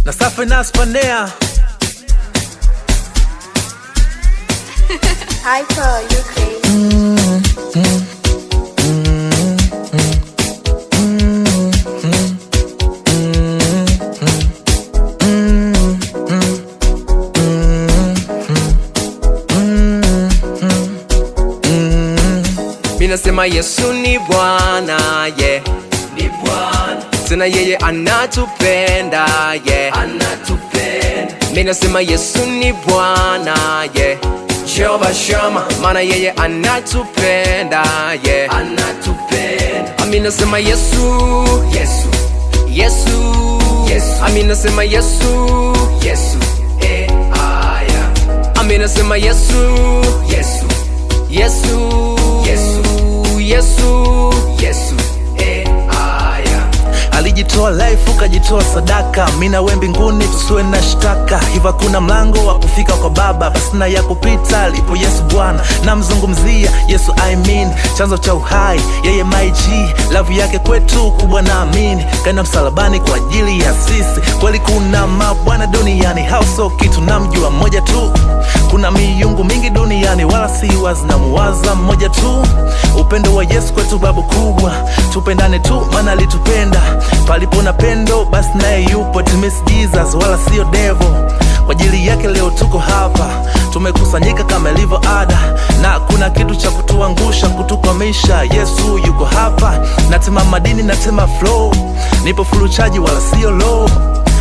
Nasafi Naspanea. Hyper, you crazy. Mina sema Yesu ni Bwana, yeah. Ni Bwana. Tena yeye anatupenda, yeah. Anatupenda. Mina sema Yesu ni Bwana, yeah. Jehovah Shammah, maana yeye anatupenda, yeah. Anatupenda. Amina sema Yesu, Yesu, Yesu, Yesu. Amina sema Yesu, Yesu, aya. Amina sema Yesu, Yesu, Yesu, Yesu, Yesu, Yesu, aya. Alijitoa life ukajitoa sadaka, mina we mbinguni tusiwe na shtaka. Hiva kuna mlango wa kufika kwa Baba, basi na ya kupita lipo Yesu Bwana. Namzungumzia Yesu chanzo cha uhai, yeye my G. Love yake kwetu kubwa naamini, kaenda msalabani kwa ajili ya sisi. Kweli kuna mabwana duniani, hao so kitu, namjua mmoja tu. Kuna miungu mingi duniani, wala si wazi, namuwaza mmoja tu. Upendo wa Yesu kwetu babu kubwa, tupendane tu maana alitupenda. Palipo na pendo basi naye yupo, it miss Jesus wala sio devil. Kwa ajili yake leo tuko hapa, tumekusanyika kama ilivyo ada, na kuna kitu cha kutuangusha, kutukwamisha. Yesu yuko hapa, natema madini, natema flow, nipo full charge wala sio low.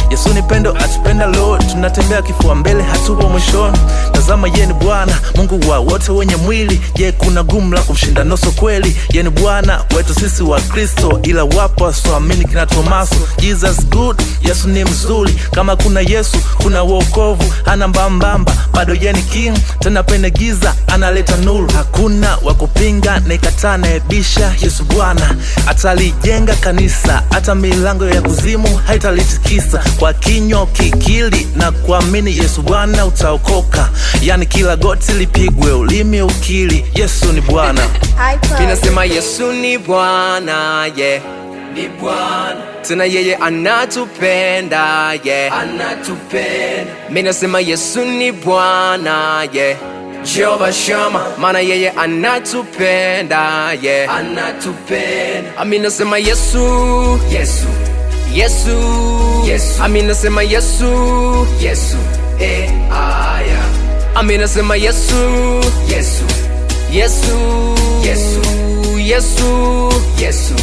Yesu ni pendo, atupenda Lord, tunatembea kifua mbele, hatupo mwishoni. Tazama yeye ni Bwana, Mungu wa wote wenye mwili. Je, kuna gumu la kumshinda? Noso kweli. Yeye ni Bwana wetu sisi wa Kristo, ila wapo wasioamini kina Tomaso. Jesus good, Yesu ni mzuri. Kama kuna Yesu kuna wokovu, hana mbambamba, bado yeye ni king. Tena pende giza analeta nuru, hakuna wakupinga na ikataa na ebisha. Yesu Bwana atalijenga kanisa, hata milango ya kuzimu haitalitikisa. Kwa kinywa kikili na kuamini Yesu Bwana utaokoka, yani kila goti lipigwe, ulimi ukili Yesu ni Bwana. Mina sema Yesu ni Bwana, yeah. Ni Bwana. Tena yeye anatupenda, yeah. Anatupenda. Mina sema Yesu ni Bwana, yeah. Jehovah Shammah, maana yeye anatupenda, yeah. Anatupenda. Amina sema Yesu, Yesu, Yesu, Yesu. Amina sema Yesu, Yesu, aya. Amina sema Yesu, Yesu, Yesu, Yesu, Yesu, Yesu,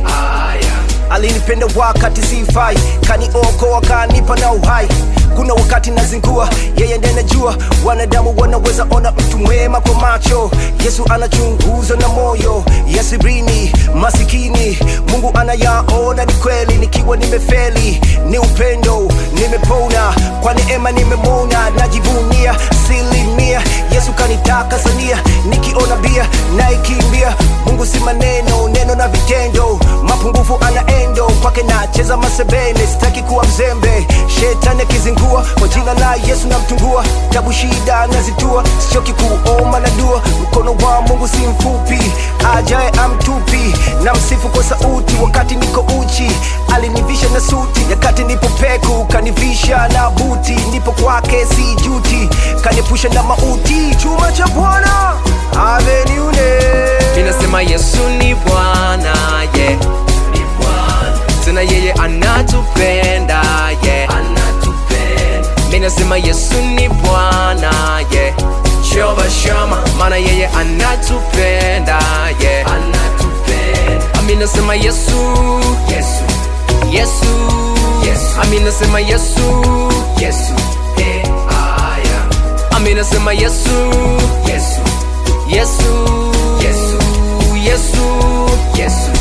aya. Alinipenda wakati sifai, kaniokoa kanipa na uhai. Kuna wakati nazingua, yeye ndiye anajua. Wanadamu wanaweza ona mtu mwema kwa macho, Yesu anachunguza na moyo. Yasibrini masikini, Mungu anayaona ni kweli. Nikiwa nimefeli ni upendo, nimepona kwa neema, nimemona. Najivunia asilimia, Yesu kanitaka sania. Nikiona bia naikimbia, Mungu si maneno, neno na vitendo. Mapungufu anaendo, kwake nacheza masebene. Sitaki kuwa mzembe, shetani akizingua, kwa jina la Yesu namtungua. Tabu shida nazitua, sichoki kuomba na dua. Mkono wa Mungu si mfupi, ajaye amtupi. Na msifu kwa sauti wakati niko uchi, alinivisha na suti. Nyakati nipo peku, kanivisha na buti. Nipo kwake si juti, kaniepusha na mauti. Chuma cha Bwana aveniune. Mina sema Yesu ni Bwana, yeah. Ni Bwana. Tena yeye anatupenda, yeah. Anatupenda. Mina sema Yesu ni Bwana, yeah. Jehovah Shammah, maana yeye anatupenda, yeah. Anatupenda. Amina sema Yesu, Yesu, Yesu, Yesu. Amina sema Yesu, Yesu, aya. Amina sema Yesu, Yesu, Yesu, Yesu, Yesu, Yesu.